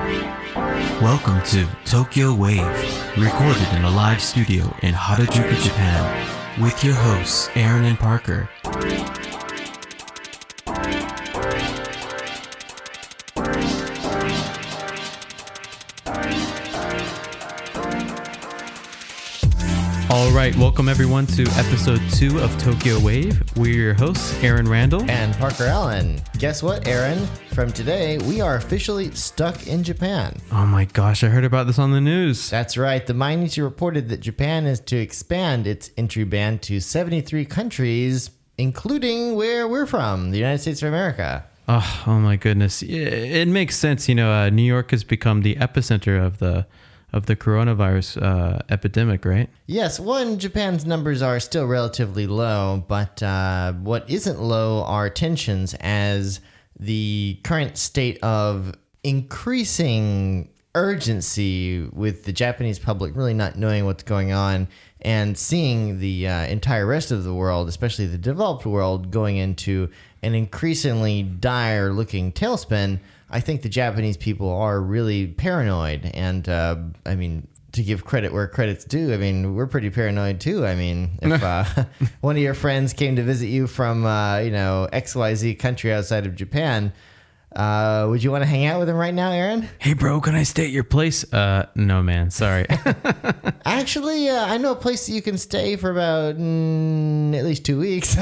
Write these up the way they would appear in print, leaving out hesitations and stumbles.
Welcome to Tokyo Wave, recorded in a live studio in Harajuku, Japan, with your hosts Aaron and Parker. All right, welcome everyone to episode 2 of Tokyo Wave. We're your hosts, Aaron Randall and Parker Allen. Guess what, Aaron? From today, we are officially stuck in Japan. Oh my gosh, I heard about this on the news. That's right. The Mainichi reported that Japan is to expand its entry ban to 73 countries, including where we're from, the United States of America. Oh my goodness. It makes sense. You know, New York has become the epicenter of the coronavirus epidemic, right? Yes, Japan's numbers are still relatively low, but what isn't low are tensions as the current state of increasing urgency with the Japanese public really not knowing what's going on and seeing the entire rest of the world, especially the developed world, going into an increasingly dire-looking tailspin. I think the Japanese people are really paranoid, and I mean, to give credit where credit's due, I mean, we're pretty paranoid too. I mean, if one of your friends came to visit you from XYZ country outside of Japan, would you want to hang out with him right now, Aaron? Hey bro, can I stay at your place? No man, sorry. Actually, I know a place that you can stay for about at least 2 weeks.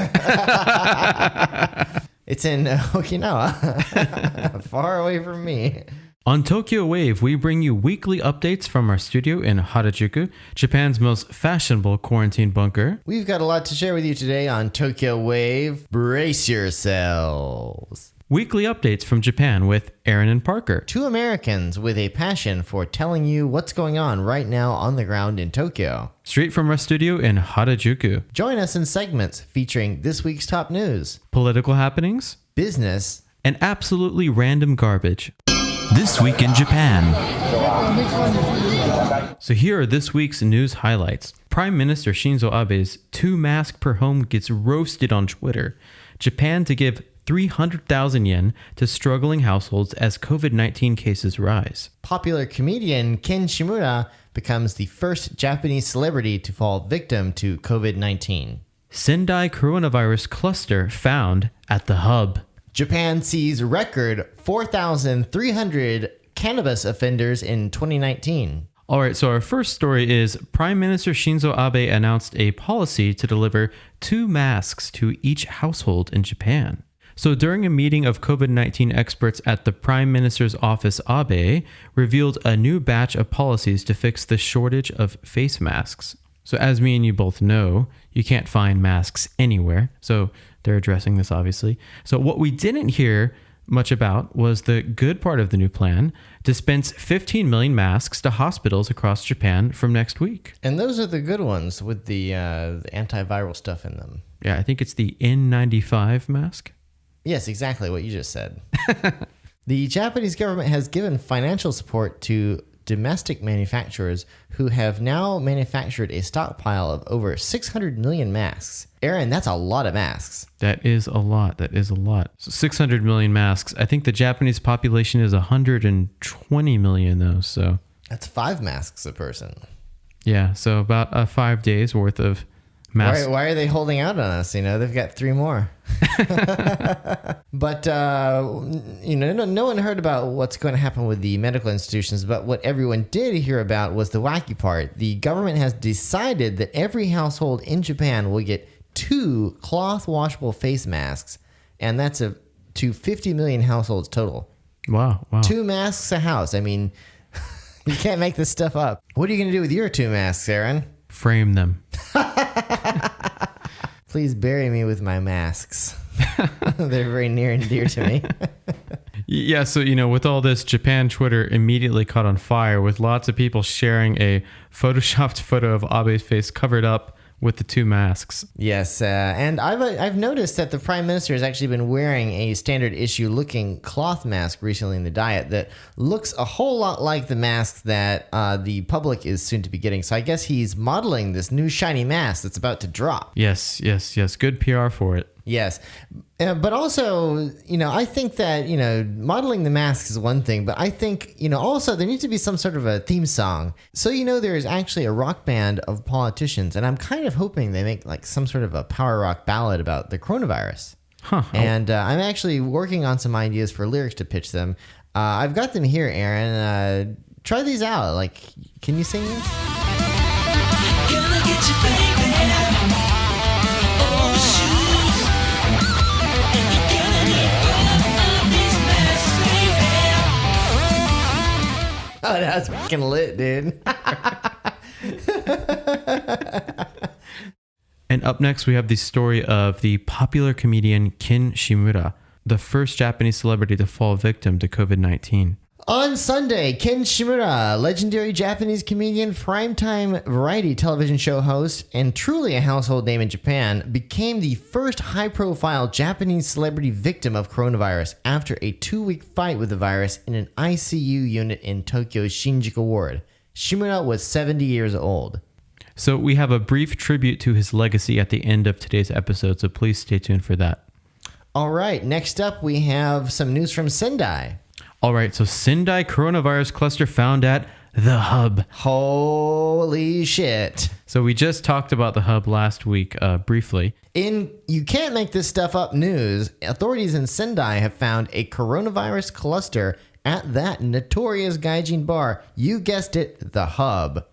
It's in Okinawa, far away from me. On Tokyo Wave, we bring you weekly updates from our studio in Harajuku, Japan's most fashionable quarantine bunker. We've got a lot to share with you today on Tokyo Wave. Brace yourselves. Weekly updates from Japan with Aaron and Parker. Two Americans with a passion for telling you what's going on right now on the ground in Tokyo. Straight from our studio in Harajuku. Join us in segments featuring this week's top news, political happenings, business, and absolutely random garbage. This week in Japan. So here are this week's news highlights. Prime Minister Shinzo Abe's 2 masks per home gets roasted on Twitter. Japan to give 300,000 yen to struggling households as COVID-19 cases rise. Popular comedian Ken Shimura becomes the first Japanese celebrity to fall victim to COVID-19. Sendai coronavirus cluster found at the hub. Japan sees record 4,300 cannabis offenders in 2019. All right, so our first story is Prime Minister Shinzo Abe announced a policy to deliver 2 masks to each household in Japan. So during a meeting of COVID-19 experts at the Prime Minister's office, Abe revealed a new batch of policies to fix the shortage of face masks. So as me and you both know, you can't find masks anywhere. So they're addressing this, obviously. So what we didn't hear much about was the good part of the new plan: dispense 15 million masks to hospitals across Japan from next week. And those are the good ones with the antiviral stuff in them. Yeah, I think it's the N95 mask. Yes, exactly what you just said. The Japanese government has given financial support to domestic manufacturers who have now manufactured a stockpile of over 600 million masks. Aaron, that's a lot of masks. That is a lot. So 600 million masks. I think the Japanese population is 120 million though, so. That's 5 masks a person. Yeah, so about 5 days worth of masks. Why are they holding out on us? They've got 3 more. But, no one heard about what's going to happen with the medical institutions, but what everyone did hear about was the wacky part. The government has decided that every household in Japan will get 2 cloth washable face masks, and that's to 50 million households total. Wow. 2 masks a house. I mean, you can't make this stuff up. What are you going to do with your 2 masks, Aaron? Frame them. Please bury me with my masks. They're very near and dear to me. Yeah, so, with all this, Japan Twitter immediately caught on fire with lots of people sharing a photoshopped photo of Abe's face covered up with the 2 masks. Yes, and I've noticed that the Prime Minister has actually been wearing a standard issue looking cloth mask recently in the Diet that looks a whole lot like the masks that the public is soon to be getting. So I guess he's modeling this new shiny mask that's about to drop. Yes. Good PR for it. Yes. But also, I think that, modeling the masks is one thing, but I think, also there needs to be some sort of a theme song. So, there is actually a rock band of politicians, and I'm kind of hoping they make like some sort of a power rock ballad about the coronavirus. Huh. And I'm actually working on some ideas for lyrics to pitch them. I've got them here, Aaron. Try these out. Like, can you sing this? Gonna get you, baby. All the shoes. And you're gonna need all of these masks, baby. Oh, that's fucking lit, dude. And up next, we have the story of the popular comedian Ken Shimura, the first Japanese celebrity to fall victim to COVID-19. On Sunday, Ken Shimura, legendary Japanese comedian, primetime variety television show host, and truly a household name in Japan, became the first high-profile Japanese celebrity victim of coronavirus after a 2-week fight with the virus in an ICU unit in Tokyo's Shinjuku ward. Shimura was 70 years old. So we have a brief tribute to his legacy at the end of today's episode, so please stay tuned for that. All right, next up we have some news from Sendai. All right, so Sendai coronavirus cluster found at the hub. Holy shit. So we just talked about the hub last week briefly. In You Can't Make This Stuff Up news, authorities in Sendai have found a coronavirus cluster at that notorious gaijin bar. You guessed it, the hub.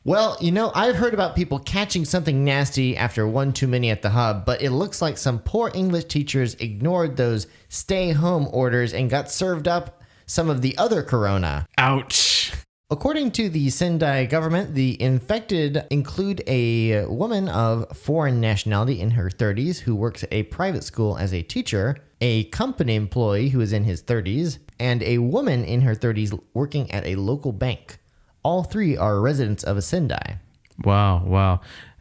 Well, I've heard about people catching something nasty after one too many at the hub, but it looks like some poor English teachers ignored those stay-home orders and got served up some of the other corona. Ouch. According to the Sendai government, the infected include a woman of foreign nationality in her 30s who works at a private school as a teacher, a company employee who is in his 30s, and a woman in her 30s working at a local bank. All three are residents of Sendai. Wow.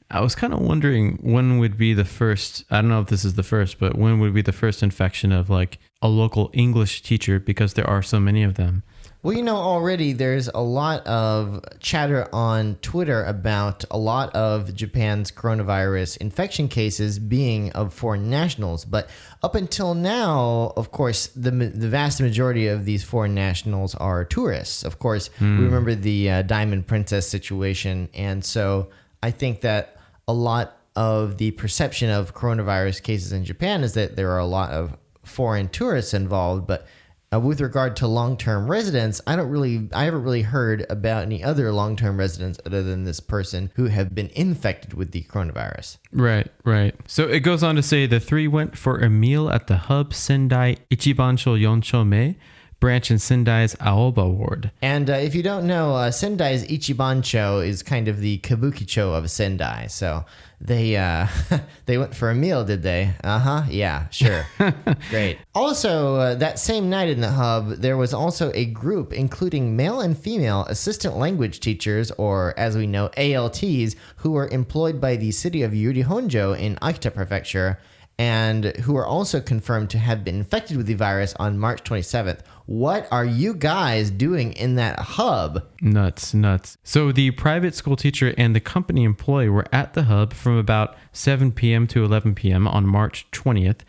I was kind of wondering when would be the first, I don't know if this is the first, but when would be the first infection of like a local English teacher, because there are so many of them. Well, already there's a lot of chatter on Twitter about a lot of Japan's coronavirus infection cases being of foreign nationals. But up until now, of course, the vast majority of these foreign nationals are tourists. Of course, we remember the Diamond Princess situation. And so I think that a lot of the perception of coronavirus cases in Japan is that there are a lot of foreign tourists involved. But with regard to long-term residents, I haven't really heard about any other long-term residents other than this person who have been infected with the coronavirus. Right. So it goes on to say the three went for a meal at the hub Sendai Ichibansho Yonchome branch in Sendai's Aoba ward. And if you don't know, Sendai's Ichibancho is kind of the Kabukicho of Sendai. So they went for a meal, did they? Yeah, sure. Great. Also, that same night in the hub, there was also a group including male and female assistant language teachers, or as we know, ALTs, who were employed by the city of Yurihonjo in Akita Prefecture, and who are also confirmed to have been infected with the virus on March 27th. What are you guys doing in that hub? Nuts. So the private school teacher and the company employee were at the hub from about 7 p.m. to 11 p.m. on March 20th.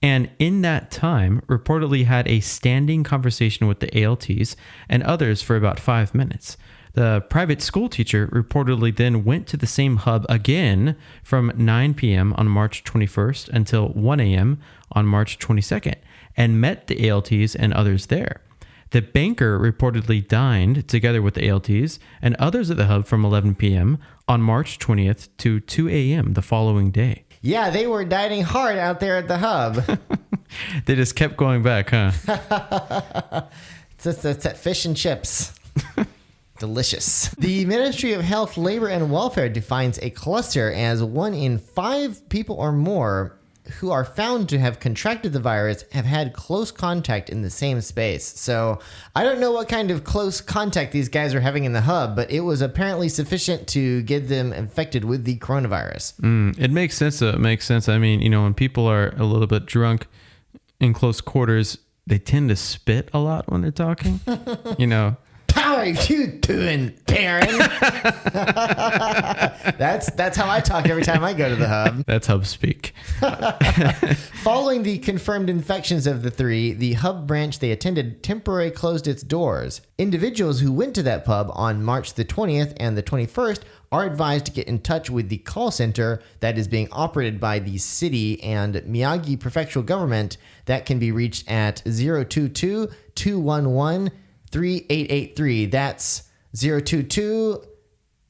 And in that time, reportedly had a standing conversation with the ALTs and others for about 5 minutes. The private school teacher reportedly then went to the same hub again from 9 p.m. on March 21st until 1 a.m. on March 22nd and met the ALTs and others there. The banker reportedly dined together with the ALTs and others at the hub from 11 p.m. on March 20th to 2 a.m. the following day. Yeah, they were dining hard out there at the hub. They just kept going back, huh? It's that fish and chips. Delicious. The Ministry of Health, Labor, and Welfare defines a cluster as 1 in 5 people or more who are found to have contracted the virus have had close contact in the same space. So I don't know what kind of close contact these guys are having in the hub, but it was apparently sufficient to get them infected with the coronavirus. It makes sense. It makes sense. I mean, when people are a little bit drunk in close quarters, they tend to spit a lot when they're talking. Pow! How are you doing, Karen? That's how I talk every time I go to the hub. That's hub speak. Following the confirmed infections of the three, the hub branch they attended temporarily closed its doors. Individuals who went to that pub on March the 20th and the 21st are advised to get in touch with the call center that is being operated by the city and Miyagi prefectural government that can be reached at 022-211-3883. That's 022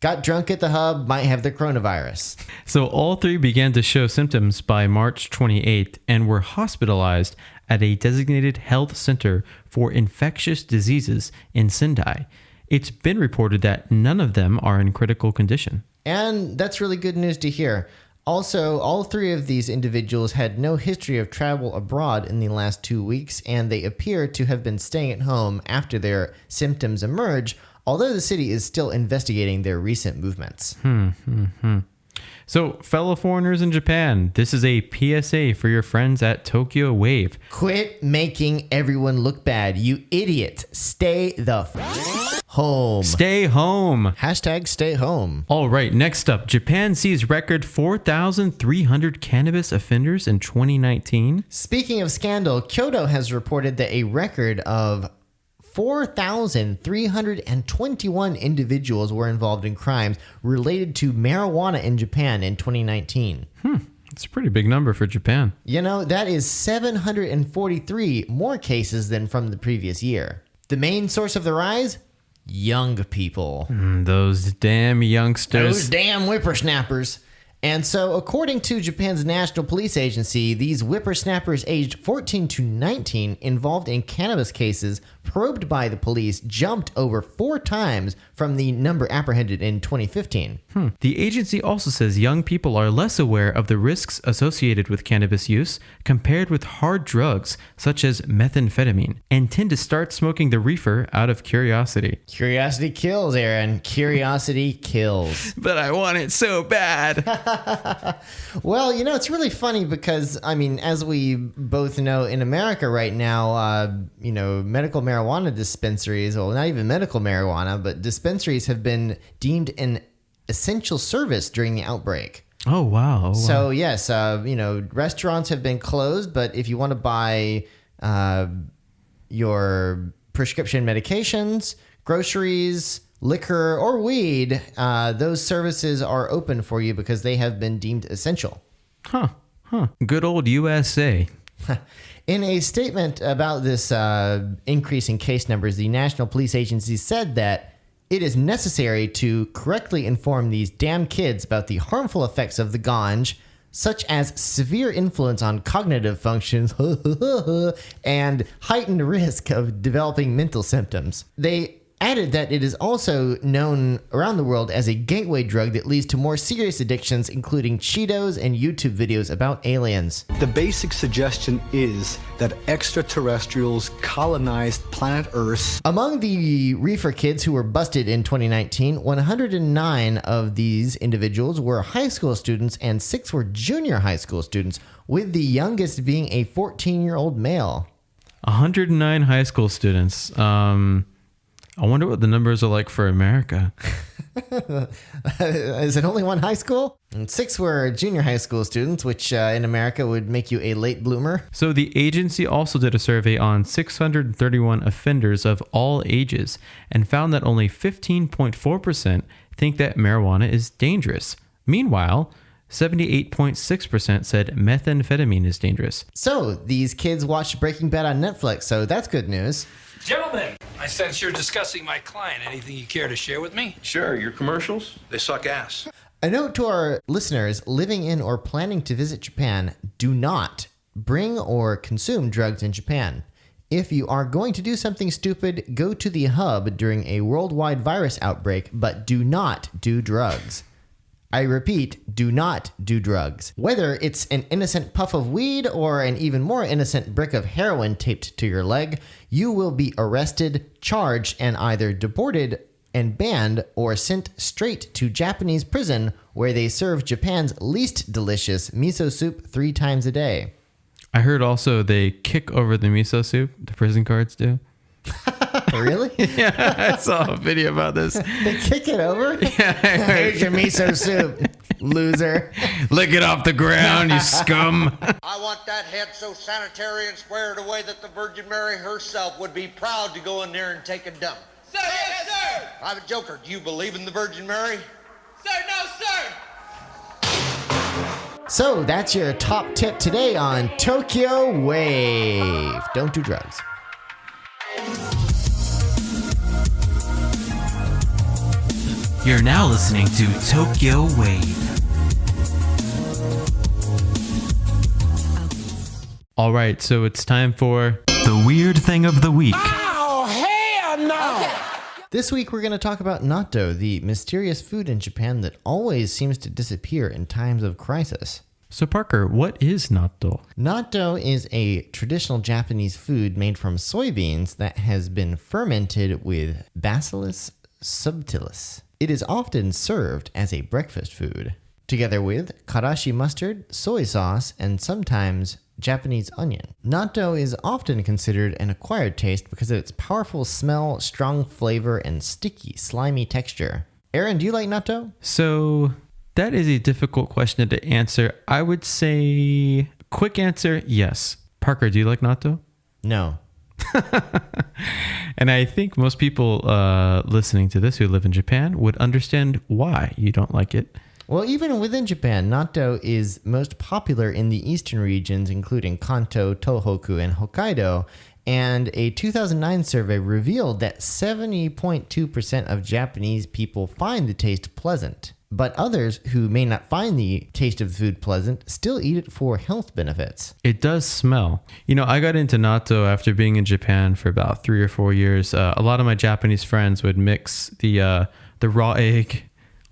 got drunk at the hub, might have the coronavirus. So all three began to show symptoms by March 28th and were hospitalized at a designated health center for infectious diseases in Sendai. It's been reported that none of them are in critical condition. And that's really good news to hear. Also, all three of these individuals had no history of travel abroad in the last 2 weeks, and they appear to have been staying at home after their symptoms emerged, although the city is still investigating their recent movements. So, fellow foreigners in Japan, this is a PSA for your friends at Tokyo Wave. Quit making everyone look bad, you idiot. Stay the home. Stay home. Hashtag stay home. All right, next up, Japan sees record 4,300 cannabis offenders in 2019. Speaking of scandal, Kyoto has reported that a record of 4,321 individuals were involved in crimes related to marijuana in Japan in 2019. It's a pretty big number for Japan. You know, that is 743 more cases than from the previous year. The main source of the rise? Young people. Those damn youngsters. Those damn whippersnappers. And so, according to Japan's National Police Agency, these whippersnappers aged 14 to 19 involved in cannabis cases probed by the police jumped over 4 times from the number apprehended in 2015. The agency also says young people are less aware of the risks associated with cannabis use compared with hard drugs such as methamphetamine and tend to start smoking the reefer out of curiosity. Curiosity kills, Aaron. Curiosity kills. But I want it so bad. Well, you know, it's really funny because, I mean, as we both know, in America right now, medical marijuana dispensaries, well, not even medical marijuana, but dispensaries have been deemed an essential service during the outbreak. Oh, wow. So, yes, restaurants have been closed, but if you want to buy your prescription medications, groceries, liquor, or weed, those services are open for you because they have been deemed essential. Good old USA. In a statement about this increase in case numbers, the National Police Agency said that it is necessary to correctly inform these damn kids about the harmful effects of the ganj, such as severe influence on cognitive functions and heightened risk of developing mental symptoms. They added that it is also known around the world as a gateway drug that leads to more serious addictions, including Cheetos and YouTube videos about aliens. The basic suggestion is that extraterrestrials colonized planet Earth. Among the reefer kids who were busted in 2019, 109 of these individuals were high school students and 6 were junior high school students, with the youngest being a 14-year-old male. 109 high school students. I wonder what the numbers are like for America. Is it only one high school? And 6 were junior high school students, which in America would make you a late bloomer. So the agency also did a survey on 631 offenders of all ages and found that only 15.4% think that marijuana is dangerous. Meanwhile, 78.6% said methamphetamine is dangerous. So these kids watched Breaking Bad on Netflix, so that's good news. Gentlemen, I sense you're discussing my client. Anything you care to share with me? Sure, your commercials, they suck ass. A note to our listeners living in or planning to visit Japan: do not bring or consume drugs in Japan. If you are going to do something stupid, go to the hub during a worldwide virus outbreak, but do not do drugs. I repeat, do not do drugs. Whether it's an innocent puff of weed or an even more innocent brick of heroin taped to your leg, you will be arrested, charged, and either deported and banned or sent straight to Japanese prison, where they serve Japan's least delicious miso soup 3 times a day. I heard also they kick over the miso soup, the prison guards do. Really? Yeah, I saw a video about this. They kick it over? Here's your miso soup, loser. Lick it off the ground, you scum. I want that head so sanitary and squared away that the Virgin Mary herself would be proud to go in there and take a dump. Sir, yes, sir. Private Joker, do you believe in the Virgin Mary? Sir, no, sir. So that's your top tip today on Tokyo Wave. Don't do drugs. You're now listening to Tokyo Wave. All right, so it's time for The weird thing of the week. This week we're going to talk about natto, the mysterious food in Japan that always seems to disappear in times of crisis. So Parker, what is natto? Natto is a traditional Japanese food made from soybeans that has been fermented with Bacillus subtilis. It is often served as a breakfast food, together with karashi mustard, soy sauce, and sometimes Japanese onion. Natto is often considered an acquired taste because of its powerful smell, strong flavor, and sticky, slimy texture. Aaron, do you like natto? So that is a difficult question to answer. I would say quick answer, yes. Parker, do you like natto? No. And I think most people listening to this who live in Japan would understand why you don't like it. Well, even within Japan, natto is most popular in the eastern regions, including Kanto, Tohoku, and Hokkaido. And a 2009 survey revealed that 70.2% of Japanese people find the taste pleasant. But others who may not find the taste of the food pleasant still eat it for health benefits. It does smell. You know, I got into natto after being in Japan for about 3 or 4 years. A lot of my Japanese friends would mix the raw egg,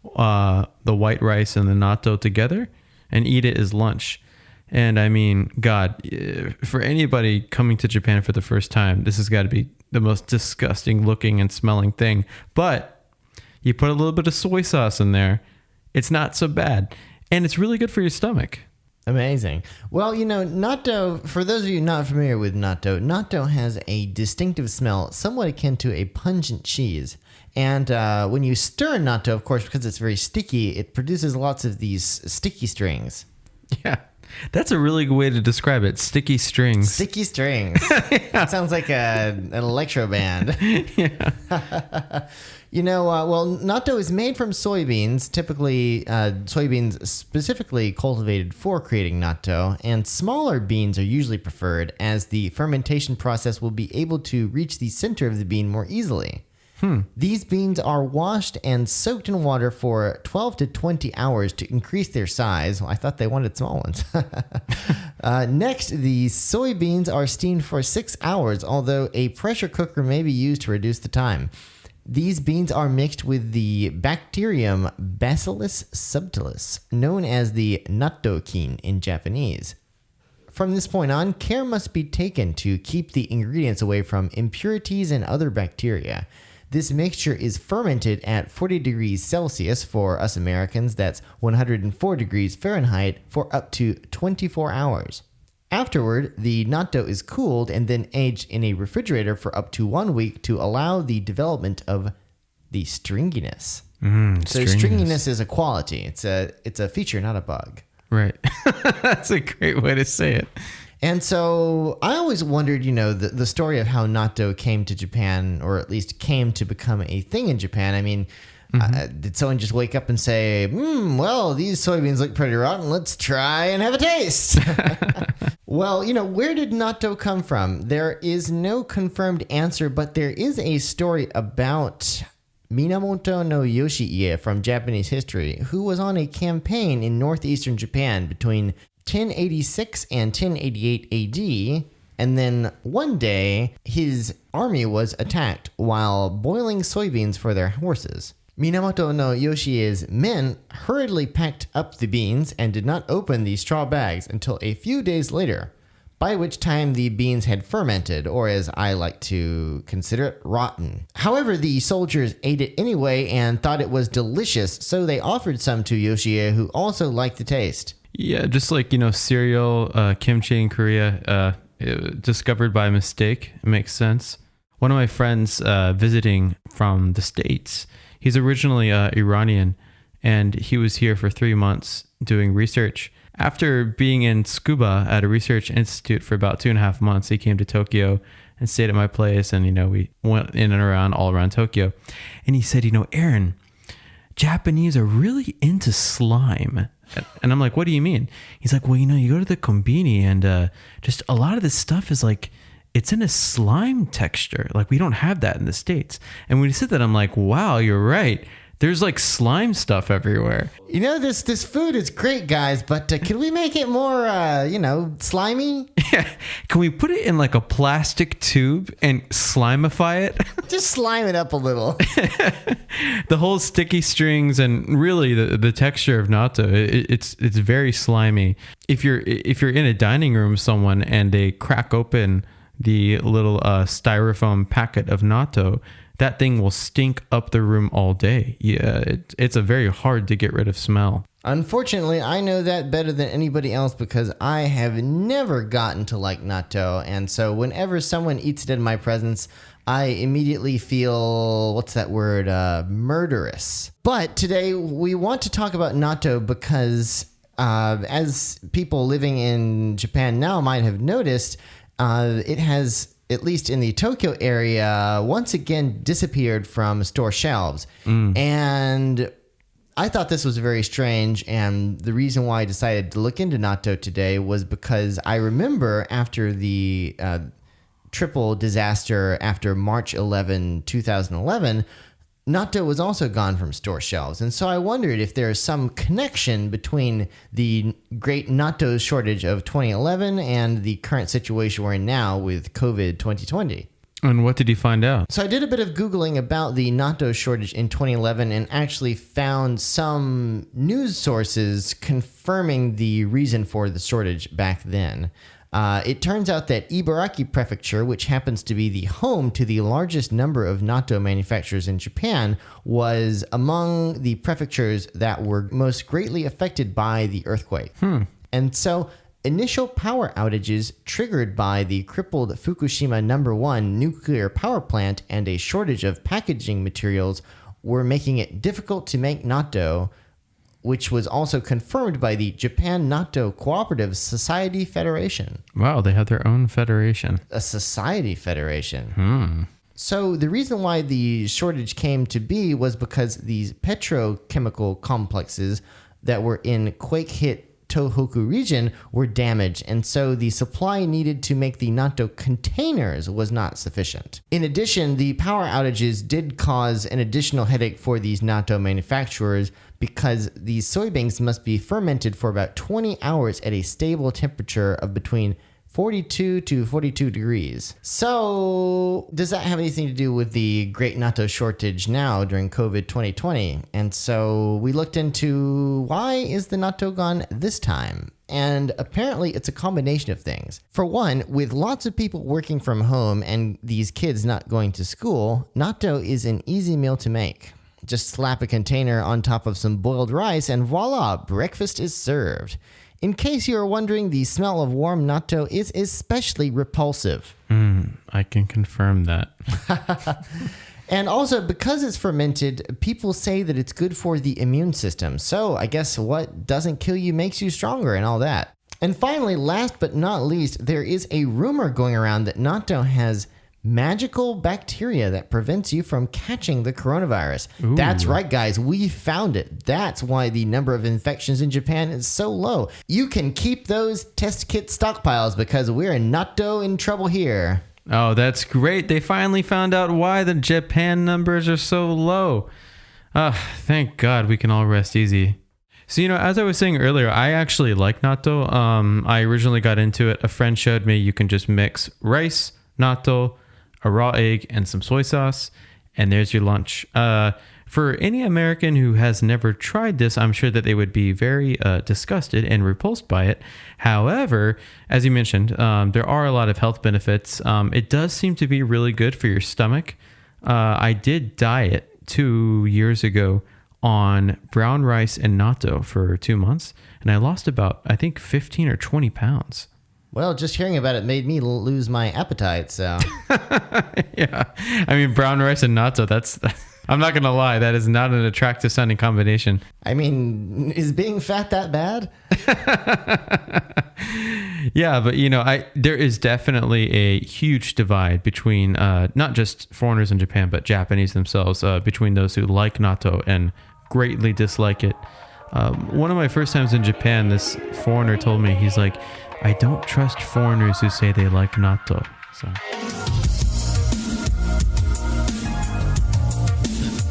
the white rice, and the natto together and eat it as lunch. And I mean, God, for anybody coming to Japan for the first time, this has got to be the most disgusting looking and smelling thing. But you put a little bit of soy sauce in there, it's not so bad. And it's really good for your stomach. Amazing. Well, you know, natto, for those of you not familiar with natto has a distinctive smell somewhat akin to a pungent cheese. And when you stir natto, of course, because it's very sticky, it produces lots of these sticky strings. Yeah, that's a really good way to describe it. Sticky strings. Sticky strings. It sounds like an electro band. Yeah. You know, well, natto is made from soybeans, typically soybeans specifically cultivated for creating natto, and smaller beans are usually preferred as the fermentation process will be able to reach the center of the bean more easily. These beans are washed and soaked in water for 12 to 20 hours to increase their size. Well, I thought they wanted small ones. Next, the soybeans are steamed for 6 hours, although a pressure cooker may be used to reduce the time. These beans are mixed with the bacterium Bacillus subtilis, known as the nattokin in Japanese. From this point on, care must be taken to keep the ingredients away from impurities and other bacteria. This mixture is fermented at 40 degrees Celsius for us Americans, that's 104 degrees Fahrenheit, for up to 24 hours. Afterward, the natto is cooled and then aged in a refrigerator for up to 1 week to allow the development of the stringiness. So stringiness is a quality. It's a feature, not a bug. Right. That's a great way to say it. And so I always wondered, you know, the story of how natto came to Japan, or at least came to become a thing in Japan. I mean, did someone just wake up and say, well, these soybeans look pretty rotten. Let's try and have a taste. Well, you know, where did natto come from? There is no confirmed answer, but there is a story about Minamoto no Yoshiie from Japanese history, who was on a campaign in northeastern Japan between 1086 and 1088 AD, and then one day his army was attacked while boiling soybeans for their horses. Minamoto no Yoshie's men hurriedly packed up the beans and did not open the straw bags until a few days later, by which time the beans had fermented, or as I like to consider it, rotten. However, the soldiers ate it anyway and thought it was delicious, so they offered some to Yoshie, who also liked the taste. Yeah, just like, you know, cereal, kimchi in Korea, discovered by mistake. It makes sense. One of my friends visiting from the States, he's originally Iranian, and he was here for 3 months doing research. After being in scuba at a research institute for about 2.5 months, he came to Tokyo and stayed at my place. And, we went in and around all around Tokyo. And he said, Aaron, Japanese are really into slime. And I'm like, what do you mean? He's like, well, you go to the kombini and just a lot of this stuff is like, it's in a slime texture. Like we don't have that in the States. And when he said that, I'm like, wow, you're right. There's like slime stuff everywhere. This food is great, guys, but can we make it more, slimy? Yeah. Can we put it in like a plastic tube and slimify it? Just slime it up a little. The whole sticky strings and really the texture of natto, it's very slimy. If you're in a dining room with someone and they crack open the little styrofoam packet of natto, that thing will stink up the room all day. Yeah, it's a very hard to get rid of smell. Unfortunately, I know that better than anybody else because I have never gotten to like natto. And so whenever someone eats it in my presence, I immediately feel, what's that word? Murderous. But today we want to talk about natto because as people living in Japan now might have noticed, it has, at least in the Tokyo area, once again disappeared from store shelves. And I thought this was very strange. And the reason why I decided to look into natto today was because I remember after the triple disaster after March 11, 2011, natto was also gone from store shelves. And so I wondered if there's some connection between the great natto shortage of 2011 and the current situation we're in now with COVID 2020. And what did you find out? So I did a bit of Googling about the natto shortage in 2011 and actually found some news sources confirming the reason for the shortage back then. It turns out that Ibaraki Prefecture, which happens to be the home to the largest number of natto manufacturers in Japan, was among the prefectures that were most greatly affected by the earthquake. And so initial power outages triggered by the crippled Fukushima No. 1 nuclear power plant and a shortage of packaging materials were making it difficult to make natto, which was also confirmed by the Japan Natto Cooperative Society Federation. Wow, they have their own federation. A society federation. So the reason why the shortage came to be was because these petrochemical complexes that were in quake-hit Tohoku region were damaged, and so the supply needed to make the natto containers was not sufficient. In addition, the power outages did cause an additional headache for these natto manufacturers because these soybeans must be fermented for about 20 hours at a stable temperature of between 42 to 42 degrees. So does that have anything to do with the great natto shortage now during COVID 2020? And so we looked into why is the natto gone this time? And apparently it's a combination of things. For one, with lots of people working from home and these kids not going to school, natto is an easy meal to make. Just slap a container on top of some boiled rice and voila, breakfast is served. In case you are wondering, the smell of warm natto is especially repulsive. I can confirm that. And also, because it's fermented, people say that it's good for the immune system. So I guess what doesn't kill you makes you stronger and all that. And finally, last but not least, there is a rumor going around that natto has magical bacteria that prevents you from catching the coronavirus. Ooh. That's right, guys. We found it. That's why the number of infections in Japan is so low. You can keep those test kit stockpiles because we're natto in trouble here. Oh, that's great. They finally found out why the Japan numbers are so low. Thank God we can all rest easy. So, as I was saying earlier, I actually like natto. I originally got into it. A friend showed me you can just mix rice, natto, a raw egg, and some soy sauce, and there's your lunch. For any American who has never tried this, I'm sure that they would be very disgusted and repulsed by it. However, as you mentioned, there are a lot of health benefits. It does seem to be really good for your stomach. I did diet 2 years ago on brown rice and natto for 2 months, and I lost about, I think, 15 or 20 pounds. Well, just hearing about it made me lose my appetite, so. Yeah. I mean, brown rice and natto, that's I'm not going to lie, that is not an attractive sounding combination. I mean, is being fat that bad? Yeah, but there is definitely a huge divide between not just foreigners in Japan, but Japanese themselves, between those who like natto and greatly dislike it. One of my first times in Japan, this foreigner told me, he's like, I don't trust foreigners who say they like natto. So.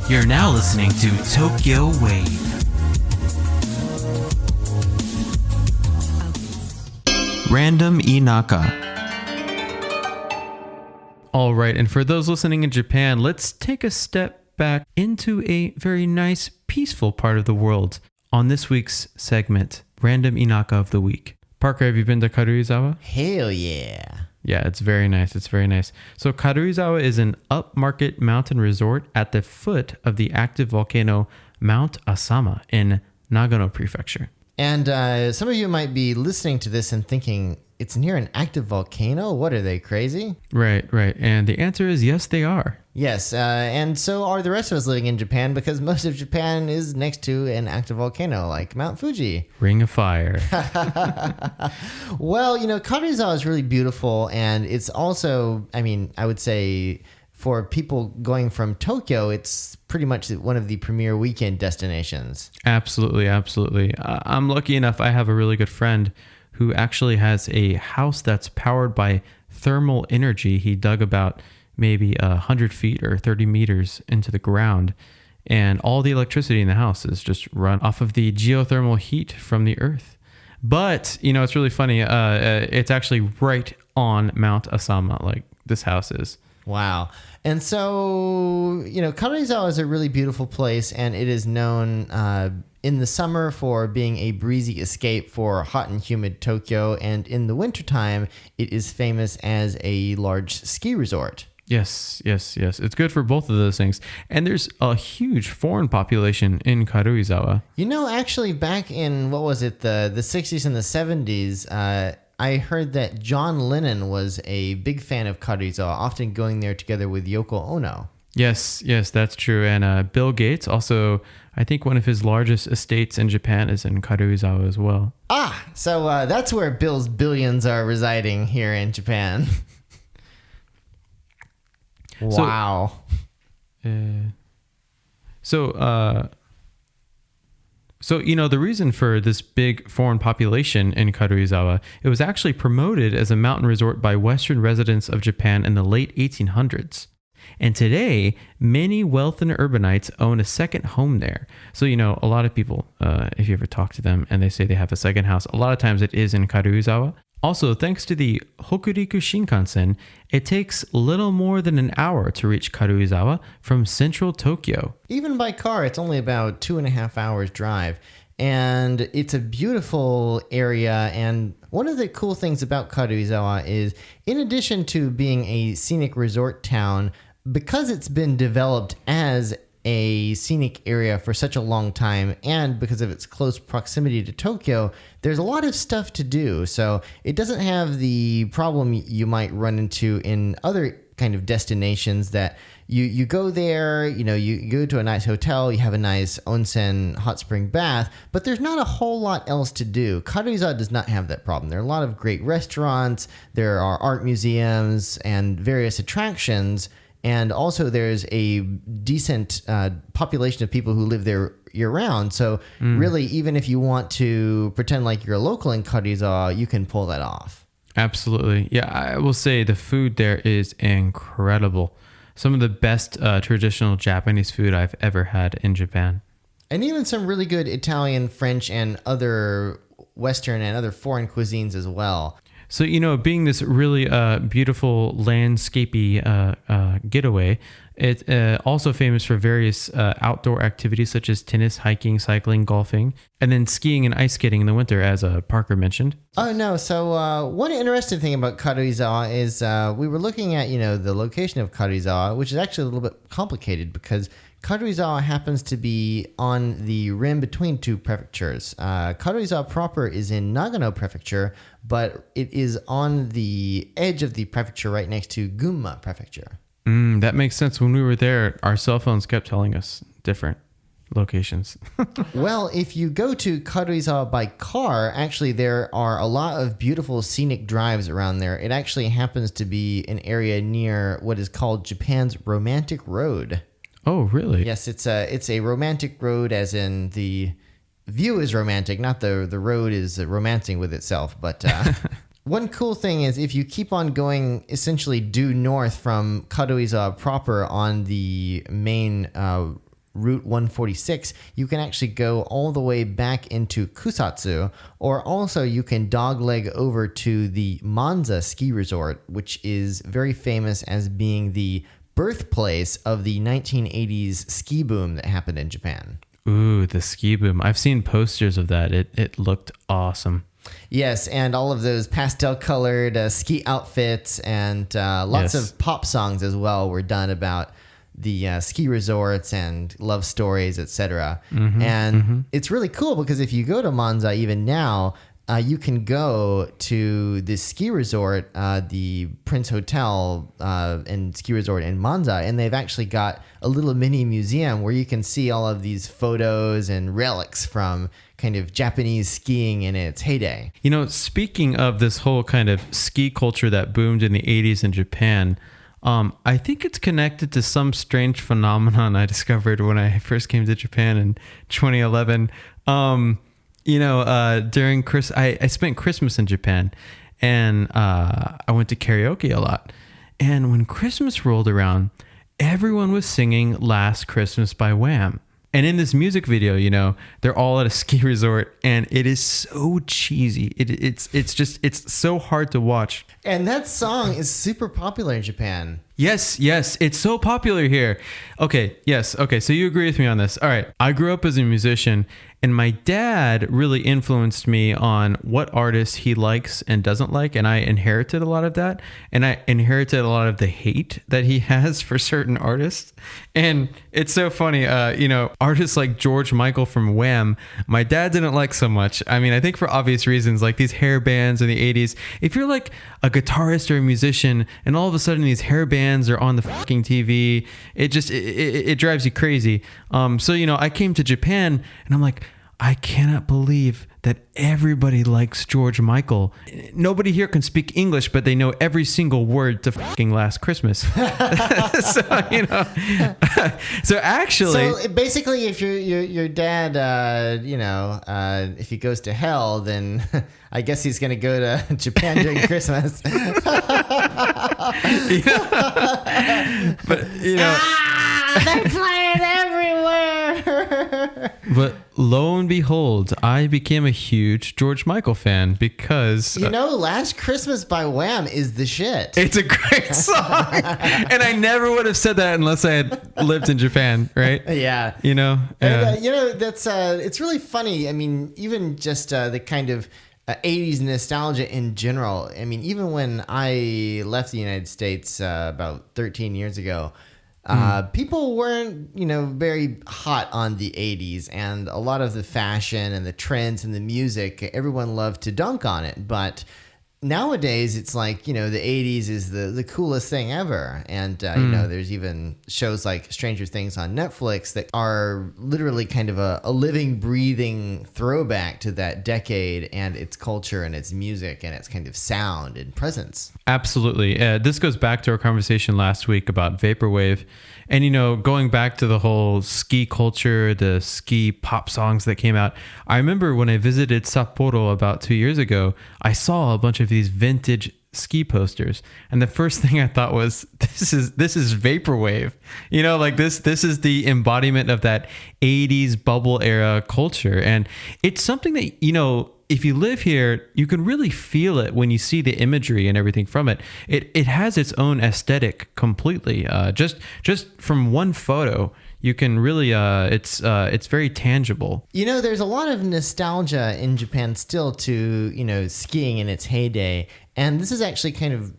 You're now listening to Tokyo Wave. Random Inaka. All right, and for those listening in Japan, let's take a step back into a very nice, peaceful part of the world on this week's segment, Random Inaka of the Week. Parker, have you been to Karuizawa? Hell yeah. Yeah, it's very nice. It's very nice. So Karuizawa is an upmarket mountain resort at the foot of the active volcano Mount Asama in Nagano Prefecture. And some of you might be listening to this and thinking, it's near an active volcano? What are they, crazy? Right. And the answer is yes, they are. Yes, and so are the rest of us living in Japan because most of Japan is next to an active volcano like Mount Fuji. Ring of Fire. Well, Karuizawa is really beautiful, and it's also, I would say for people going from Tokyo, it's pretty much one of the premier weekend destinations. Absolutely. I'm lucky enough, I have a really good friend who actually has a house that's powered by thermal energy. He dug about maybe 100 feet or 30 meters into the ground, and all the electricity in the house is just run off of the geothermal heat from the earth. But, it's really funny. It's actually right on Mount Asama, like this house is. Wow. And so, Karuizawa is a really beautiful place, and it is known in the summer for being a breezy escape for hot and humid Tokyo, and in the wintertime, it is famous as a large ski resort. Yes. It's good for both of those things. And there's a huge foreign population in Karuizawa. Actually, back in, the 60s and the 70s, I heard that John Lennon was a big fan of Karuizawa, often going there together with Yoko Ono. Yes, that's true. And Bill Gates also, I think one of his largest estates in Japan is in Karuizawa as well. So that's where Bill's billions are residing here in Japan. Wow. So, the reason for this big foreign population in Karuizawa, it was actually promoted as a mountain resort by Western residents of Japan in the late 1800s. And today, many wealthy urbanites own a second home there. So, a lot of people, if you ever talk to them and they say they have a second house, a lot of times it is in Karuizawa. Also, thanks to the Hokuriku Shinkansen, it takes little more than an hour to reach Karuizawa from central Tokyo. Even by car, it's only about 2.5 hours drive. And it's a beautiful area. And one of the cool things about Karuizawa is, in addition to being a scenic resort town, because it's been developed as a scenic area for such a long time, and because of its close proximity to Tokyo, there's a lot of stuff to do. So it doesn't have the problem you might run into in other kind of destinations that you go there, you go to a nice hotel, you have a nice onsen hot spring bath, but there's not a whole lot else to do. Karuizawa does not have that problem. There are a lot of great restaurants, there are art museums and various attractions. And also there's a decent population of people who live there year-round. So really, even if you want to pretend like you're a local in Karuizawa, you can pull that off. Absolutely. Yeah, I will say the food there is incredible. Some of the best traditional Japanese food I've ever had in Japan. And even some really good Italian, French, and other Western and other foreign cuisines as well. So, being this really beautiful landscapey getaway, it's also famous for various outdoor activities such as tennis, hiking, cycling, golfing, and then skiing and ice skating in the winter, as Parker mentioned. Oh, no. So one interesting thing about Karuizawa is we were looking at, the location of Karuizawa, which is actually a little bit complicated because Karuizawa happens to be on the rim between two prefectures. Karuizawa proper is in Nagano Prefecture, but it is on the edge of the prefecture right next to Gunma Prefecture. That makes sense. When we were there, our cell phones kept telling us different locations. Well, if you go to Karuizawa by car, actually there are a lot of beautiful scenic drives around there. It actually happens to be an area near what is called Japan's Romantic Road. Oh, really? Yes, it's a romantic road, as in the view is romantic, not the road is romancing with itself. But one cool thing is if you keep on going essentially due north from Karuizawa proper on the main Route 146, you can actually go all the way back into Kusatsu, or also you can dogleg over to the Manza ski resort, which is very famous as being the birthplace of the 1980s ski boom that happened in Japan. Ooh, the ski boom. I've seen posters of that. It looked awesome. Yes, and all of those pastel-colored ski outfits and lots of pop songs as well were done about the ski resorts and love stories, etc. It's really cool because if you go to Manza even now, you can go to this ski resort, the Prince Hotel and ski resort in Manza, and they've actually got a little mini museum where you can see all of these photos and relics from kind of Japanese skiing in its heyday. You know, speaking of this whole kind of ski culture that boomed in the 80s in Japan, I think it's connected to some strange phenomenon I discovered when I first came to Japan in 2011. During I spent Christmas in Japan, and I went to karaoke a lot. And when Christmas rolled around, everyone was singing Last Christmas by Wham. And in this music video, they're all at a ski resort, and it is so cheesy. It's so hard to watch. And that song is super popular in Japan. Yes, it's so popular here. Okay, so you agree with me on this. All right, I grew up as a musician, and my dad really influenced me on what artists he likes and doesn't like, and I inherited a lot of that, and I inherited a lot of the hate that he has for certain artists. And it's so funny, artists like George Michael from Wham, my dad didn't like so much. I mean, I think for obvious reasons, like these hair bands in the 80s. If you're like a guitarist or a musician, and all of a sudden these hair bands are on the fucking TV, it drives you crazy. I came to Japan, and I'm like, I cannot believe that everybody likes George Michael. Nobody here can speak English, but they know every single word to fucking Last Christmas. So basically, if your dad, if he goes to hell, then I guess he's going to go to Japan during Christmas. They're flying everywhere. But lo and behold, I became a huge George Michael fan because... Last Christmas by Wham is the shit. It's a great song. And I never would have said that unless I had lived in Japan, right? Yeah. That's it's really funny. I mean, even just the kind of 80s nostalgia in general. I mean, even when I left the United States about 13 years ago, people weren't, very hot on the 80s, and a lot of the fashion and the trends and the music, everyone loved to dunk on it. But nowadays, it's like, the 80s is the coolest thing ever. And, there's even shows like Stranger Things on Netflix that are literally kind of a living, breathing throwback to that decade and its culture and its music and its kind of sound and presence. Absolutely. This goes back to our conversation last week about Vaporwave. And, going back to the whole ski culture, the ski pop songs that came out, I remember when I visited Sapporo about 2 years ago, I saw a bunch of these vintage ski posters. And the first thing I thought was, this is Vaporwave. This is the embodiment of that 80s bubble era culture. And it's something that, if you live here, you can really feel it when you see the imagery and everything from it. It has its own aesthetic completely. Just from one photo, you can really it's very tangible. There's a lot of nostalgia in Japan still to skiing in its heyday, and this is actually kind of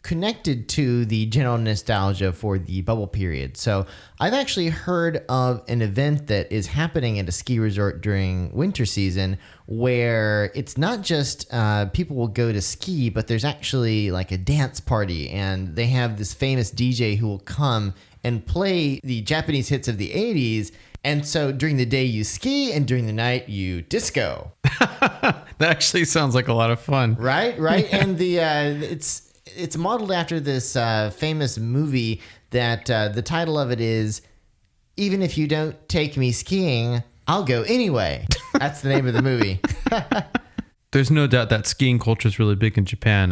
connected to the general nostalgia for the bubble period. So I've actually heard of an event that is happening at a ski resort during winter season where it's not just people will go to ski, but there's actually like a dance party, and they have this famous DJ who will come and play the Japanese hits of the 80s. And so during the day you ski, and during the night you disco. That actually sounds like a lot of fun. Right. And it's modeled after this famous movie that the title of it is "Even If You Don't Take Me Skiing, I'll Go Anyway." That's the name of the movie. There's no doubt that skiing culture is really big in Japan.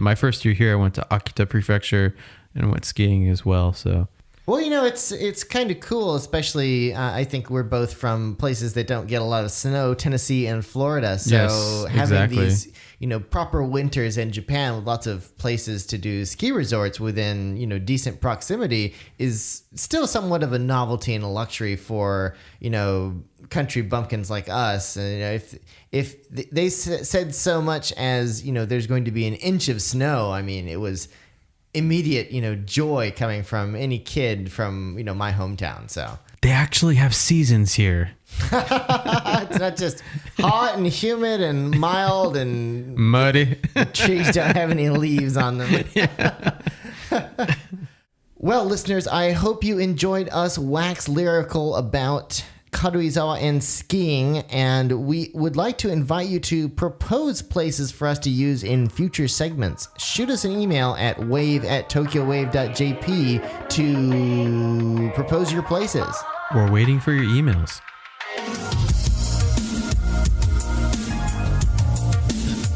My first year here, I went to Akita Prefecture and went skiing as well. So. Well, it's kind of cool, especially I think we're both from places that don't get a lot of snow, Tennessee and Florida. So yes, having exactly. these, proper winters in Japan with lots of places to do ski resorts within, decent proximity is still somewhat of a novelty and a luxury for, country bumpkins like us. And, if they said so much as, there's going to be an inch of snow, I mean, it was immediate, joy coming from any kid from, my hometown. So They actually have seasons here. it's not just hot and humid and mild and Muddy. trees don't have any leaves on them. Well, listeners, I hope you enjoyed us wax lyrical about Karuizawa and skiing, and we would like to invite you to propose places for us to use in future segments. Shoot us an email at wave@tokyowave.jp to propose your places. We're waiting for your emails.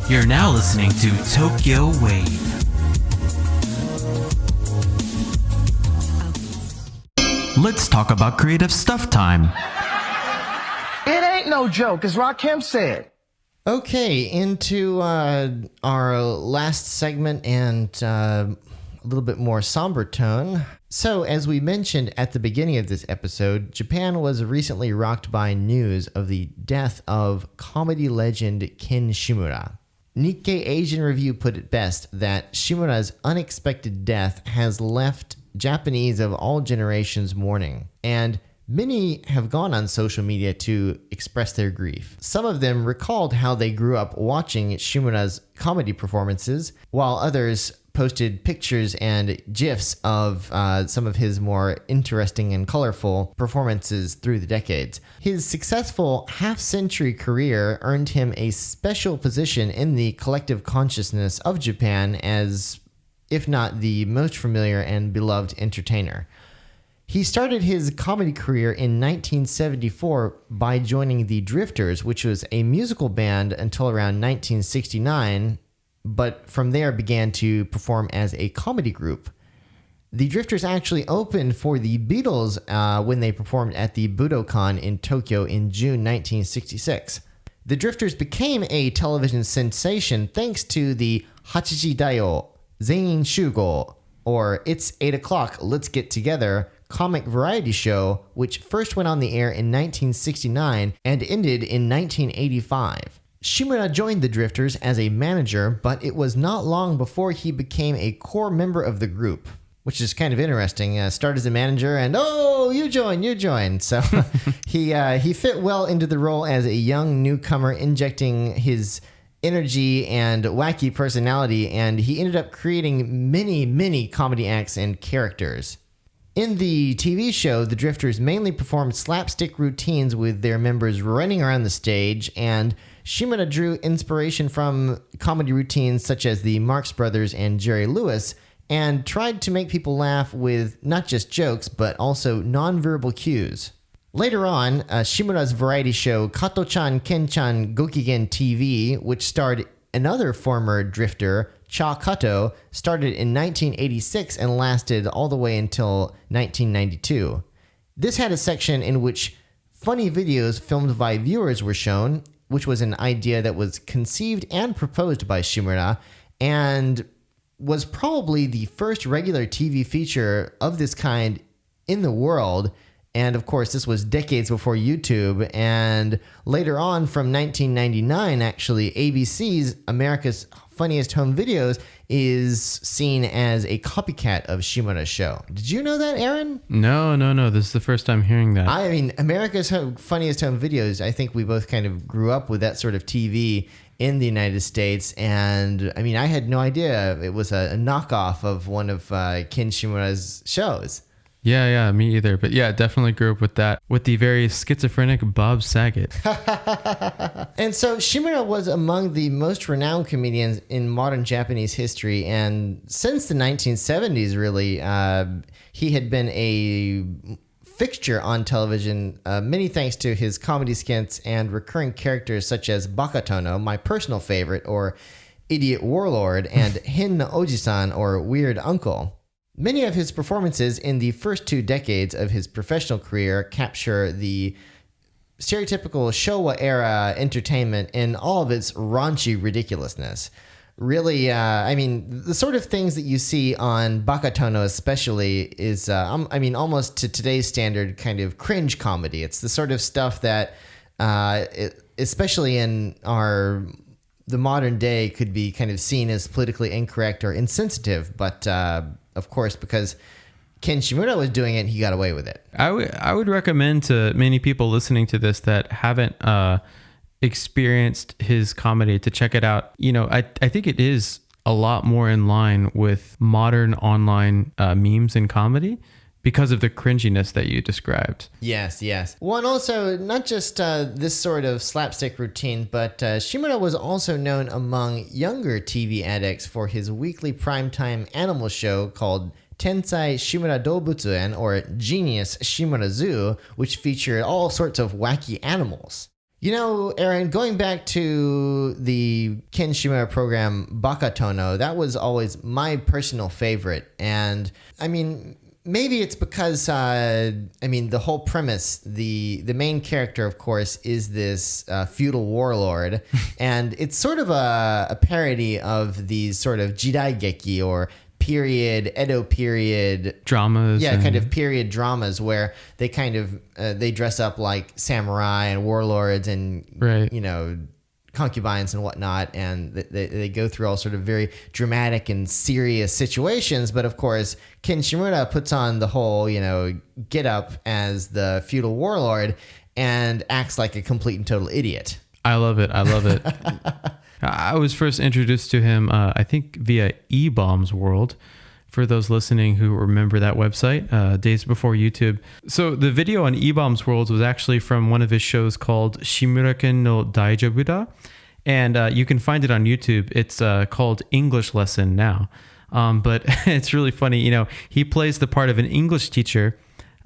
You're now listening to Tokyo Wave. Let's talk about creative stuff time. It ain't no joke, as Rakim said. Okay, into our last segment and a little bit more somber tone. So, as we mentioned at the beginning of this episode, Japan was recently rocked by news of the death of comedy legend Ken Shimura. Nikkei Asian Review put it best that Shimura's unexpected death has left Japanese of all generations mourning, and many have gone on social media to express their grief. Some of them recalled how they grew up watching Shimura's comedy performances, while others posted pictures and GIFs of some of his more interesting and colorful performances through the decades. His successful half-century career earned him a special position in the collective consciousness of Japan as, if not the most familiar and beloved entertainer. He started his comedy career in 1974 by joining the Drifters, which was a musical band until around 1969, but from there began to perform as a comedy group. The Drifters actually opened for the Beatles when they performed at the Budokan in Tokyo in June 1966. The Drifters became a television sensation thanks to the Hachiji Dayo, Zein Shugo, or It's 8 o'clock, Let's Get Together comic variety show, which first went on the air in 1969 and ended in 1985. Shimura joined the Drifters as a manager, but it was not long before he became a core member of the group, which is kind of interesting. Started as a manager and, oh, you join. So he fit well into the role as a young newcomer, injecting his energy and wacky personality, and he ended up creating many comedy acts and characters. In the TV show, the Drifters mainly performed slapstick routines with their members running around the stage, and Shimura drew inspiration from comedy routines such as the Marx Brothers and Jerry Lewis, and tried to make people laugh with not just jokes, but also nonverbal cues. Later on, Shimura's variety show Kato-chan Ken-chan Gokigen TV, which starred another former drifter, Cha Kato, started in 1986 and lasted all the way until 1992. This had a section in which funny videos filmed by viewers were shown, which was an idea that was conceived and proposed by Shimura, and was probably the first regular TV feature of this kind in the world. And of course, this was decades before YouTube. And later on, from 1999, actually, ABC's America's Funniest Home Videos is seen as a copycat of Shimura's show. Did you know that, Aaron? No. This is the first time hearing that. I mean, Funniest Home Videos, I think we both kind of grew up with that sort of TV in the United States. And I mean, I had no idea it was a knockoff of one of Ken Shimura's shows. Yeah, me either. But yeah, definitely grew up with that, with the very schizophrenic Bob Saget. And so Shimura was among the most renowned comedians in modern Japanese history. And since the 1970s, really, he had been a fixture on television, many thanks to his comedy skits and recurring characters such as Bakatono, my personal favorite, or Idiot Warlord, and Hin no Oji-san, or Weird Uncle. Many of his performances in the first 2 decades of his professional career capture the stereotypical Showa-era entertainment in all of its raunchy ridiculousness. Really, I mean, the sort of things that you see on Bakatono especially is, almost to today's standard, kind of cringe comedy. It's the sort of stuff that, especially in the modern day, could be kind of seen as politically incorrect or insensitive, but of course, because Ken Shimura was doing it, he got away with it. I would recommend to many people listening to this that haven't experienced his comedy to check it out. You know, I think it is a lot more in line with modern online memes and comedy because of the cringiness that you described. Yes. Well, and also not just this sort of slapstick routine, but Shimura was also known among younger TV addicts for his weekly primetime animal show called Tensai Shimura Doubutsuen, or Genius Shimura Zoo, which featured all sorts of wacky animals. You know, Aaron, going back to the Ken Shimura program Bakatono, that was always my personal favorite. And I mean, maybe it's because, the whole premise, the main character, of course, is this feudal warlord. And it's sort of a parody of these sort of jidaigeki, or Edo period dramas. Yeah, kind of period dramas where they kind of, they dress up like samurai and warlords and, right, concubines and whatnot, and they go through all sort of very dramatic and serious situations. But of course, Ken Shimura puts on the whole, get up as the feudal warlord and acts like a complete and total idiot. I love it. I was first introduced to him, I think, via E-Bombs World, for those listening who remember that website, days before YouTube. So the video on E-Bombs World was actually from one of his shows called Shimuraken no Daijabuda, and you can find it on YouTube. It's called English Lesson now, but it's really funny. He plays the part of an English teacher.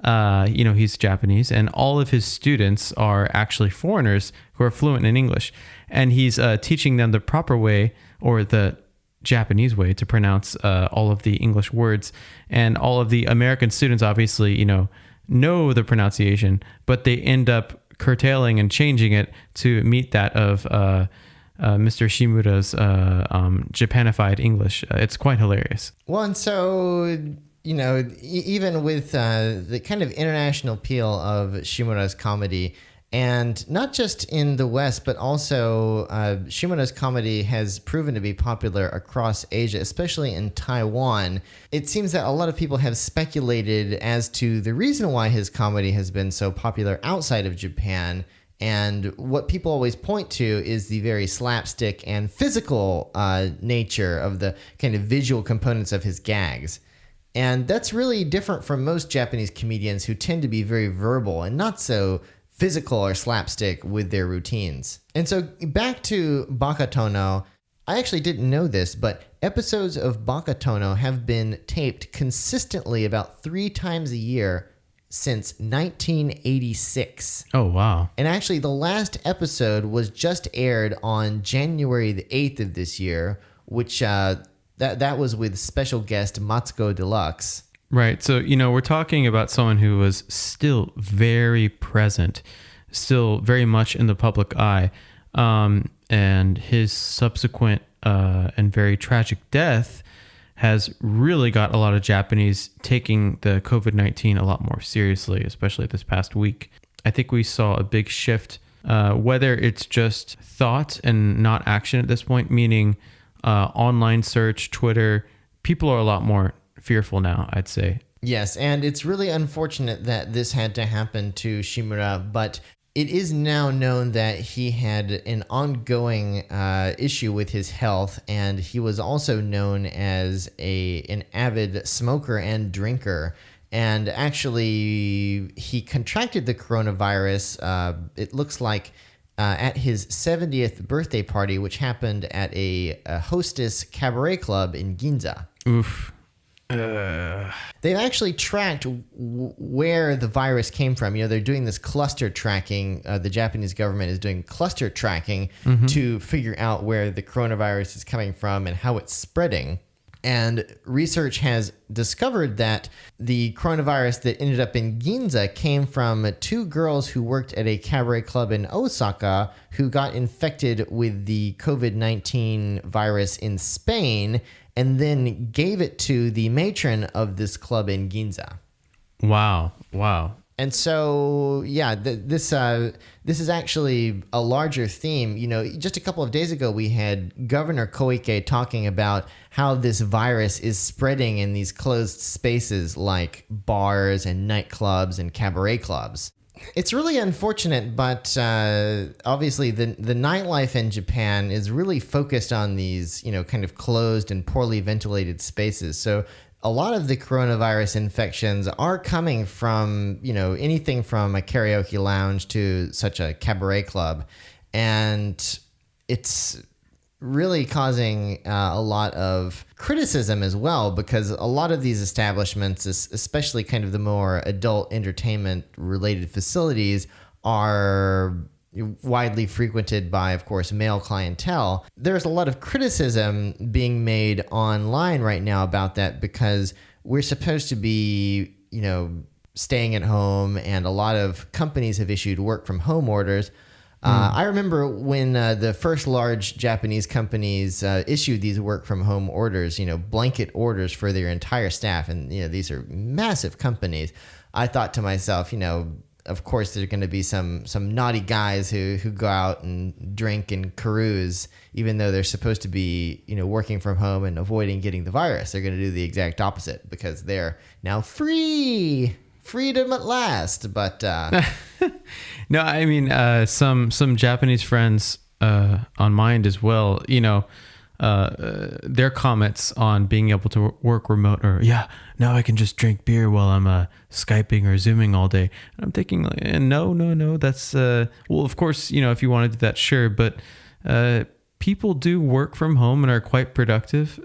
He's Japanese, and all of his students are actually foreigners who are fluent in English. And he's teaching them the proper way, or the Japanese way, to pronounce all of the English words. And all of the American students obviously, know the pronunciation, but they end up curtailing and changing it to meet that of Mr. Shimura's Japanified English. It's quite hilarious. Well, and so, even with the kind of international appeal of Shimura's comedy, and not just in the West, but also Shimura's comedy has proven to be popular across Asia, especially in Taiwan. It seems that a lot of people have speculated as to the reason why his comedy has been so popular outside of Japan. And what people always point to is the very slapstick and physical nature of the kind of visual components of his gags. And that's really different from most Japanese comedians who tend to be very verbal and not so physical or slapstick with their routines. And so back to Bakatono, I actually didn't know this, but episodes of Bakatono have been taped consistently about 3 times a year since 1986. Oh, wow. And actually, the last episode was just aired on January the 8th of this year, which that was with special guest Matsuko Deluxe. Right. So, we're talking about someone who was still very present, still very much in the public eye. And his subsequent and very tragic death has really got a lot of Japanese taking the COVID-19 a lot more seriously, especially this past week. I think we saw a big shift, whether it's just thought and not action at this point, meaning online search, Twitter, people are a lot more fearful now, I'd say. Yes, and it's really unfortunate that this had to happen to Shimura, but it is now known that he had an ongoing issue with his health, and he was also known as an avid smoker and drinker. And actually, he contracted the coronavirus, it looks like, at his 70th birthday party, which happened at a Hostess cabaret club in Ginza. Oof. They've actually tracked where the virus came from. They're doing this cluster tracking. The Japanese government is doing cluster tracking to figure out where the coronavirus is coming from and how it's spreading. And research has discovered that the coronavirus that ended up in Ginza came from two girls who worked at a cabaret club in Osaka who got infected with the COVID-19 virus in Spain and then gave it to the matron of this club in Ginza. Wow. And so, yeah, this is actually a larger theme. Just a couple of days ago, we had Governor Koike talking about how this virus is spreading in these closed spaces like bars and nightclubs and cabaret clubs. It's really unfortunate, but obviously the nightlife in Japan is really focused on these, kind of closed and poorly ventilated spaces. So a lot of the coronavirus infections are coming from, anything from a karaoke lounge to such a cabaret club. And it's really causing a lot of criticism as well, because a lot of these establishments, especially kind of the more adult entertainment related facilities, are widely frequented by, of course, male clientele. There's a lot of criticism being made online right now about that because we're supposed to be, staying at home, and a lot of companies have issued work from home orders. I remember when the first large Japanese companies issued these work from home orders, blanket orders for their entire staff. And, these are massive companies. I thought to myself, of course, there's going to be some naughty guys who go out and drink and carouse, even though they're supposed to be, working from home and avoiding getting the virus. They're going to do the exact opposite because they're now free. Freedom at last. But no, I mean, some Japanese friends on mine as well, their comments on being able to work remote, or now I can just drink beer while I'm Skyping or Zooming all day. And I'm thinking, no, that's well, of course, if you want to do that, sure, but people do work from home and are quite productive.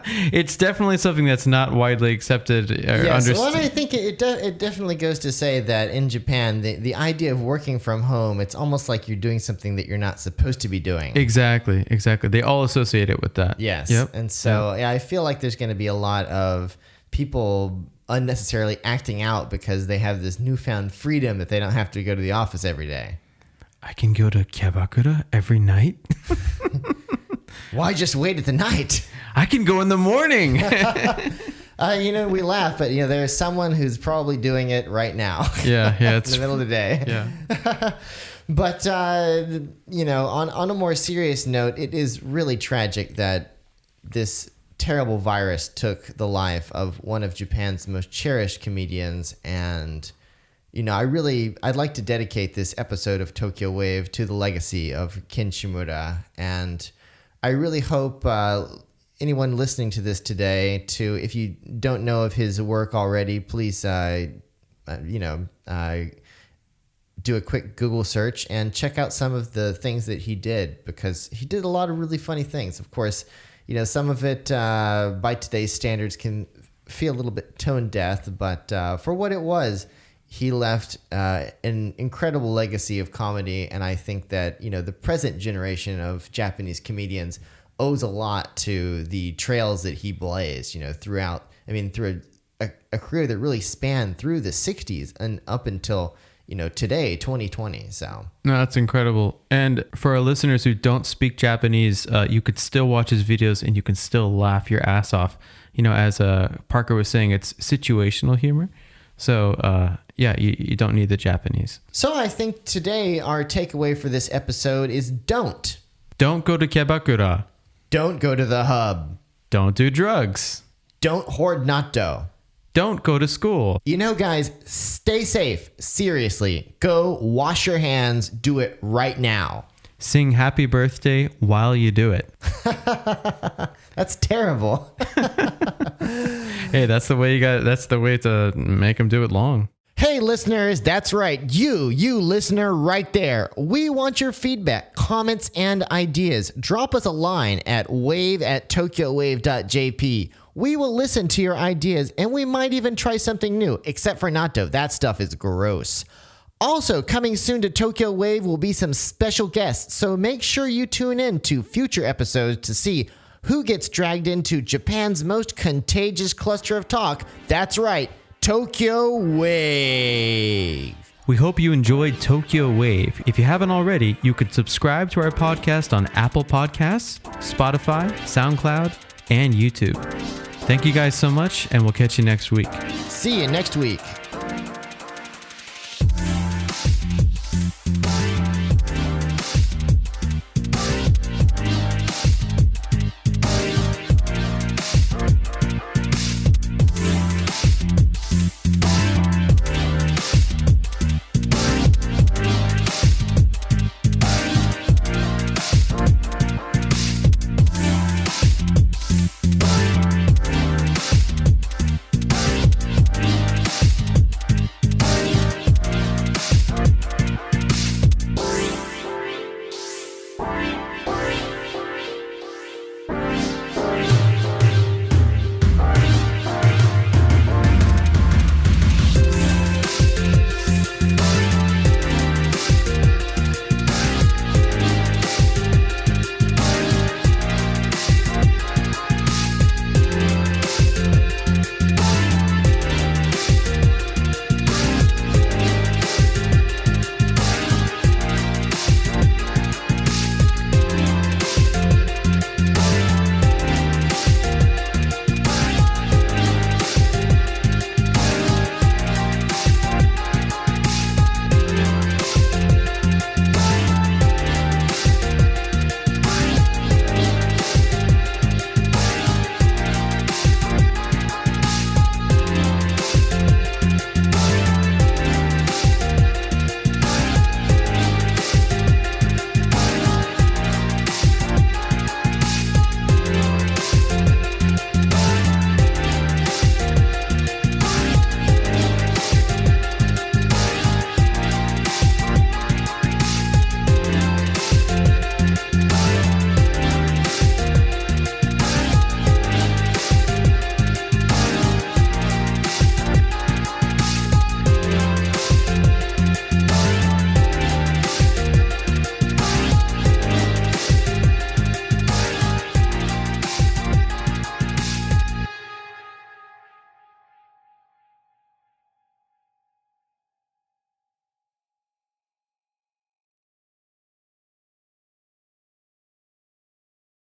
It's definitely something that's not widely accepted or understood. Well, I think it definitely goes to say that in Japan, the idea of working from home, it's almost like you're doing something that you're not supposed to be doing. Exactly. They all associate it with that. Yes. Yep. And so I feel like there's going to be a lot of people unnecessarily acting out because they have this newfound freedom that they don't have to go to the office every day. I can go to Kyabakura every night. Why just wait at the night? I can go in the morning. We laugh, but there's someone who's probably doing it right now. Yeah, it's in the middle of the day. Yeah. But on a more serious note, it is really tragic that this terrible virus took the life of one of Japan's most cherished comedians. And I'd like to dedicate this episode of Tokyo Wave to the legacy of Ken Shimura. And I really hope anyone listening to this today, if you don't know of his work already, please, do a quick Google search and check out some of the things that he did, because he did a lot of really funny things. Of course, some of it by today's standards can feel a little bit tone deaf, but for what it was, he left an incredible legacy of comedy. And I think that, the present generation of Japanese comedians owes a lot to the trails that he blazed, through a career that really spanned through the 60s and up until, today, 2020. So no, that's incredible. And for our listeners who don't speak Japanese, you could still watch his videos and you can still laugh your ass off. As Parker was saying, it's situational humor. So, you don't need the Japanese. So I think today our takeaway for this episode is don't. Don't go to Kyabakura. Don't go to the hub. Don't do drugs. Don't hoard natto. Don't go to school. You know, guys, stay safe. Seriously, go wash your hands. Do it right now. Sing happy birthday while you do it. That's terrible. Hey, that's the way that's the way to make them do it long. Hey, listeners, that's right. You listener right there. We want your feedback, comments, and ideas. Drop us a line at wave@tokyowave.jp. We will listen to your ideas, and we might even try something new, except for natto. That stuff is gross. Also, coming soon to Tokyo Wave will be some special guests, so make sure you tune in to future episodes to see who gets dragged into Japan's most contagious cluster of talk. That's right, Tokyo Wave. We hope you enjoyed Tokyo Wave. If you haven't already, you could subscribe to our podcast on Apple Podcasts, Spotify, SoundCloud, and YouTube. Thank you guys so much, and we'll catch you next week. See you next week.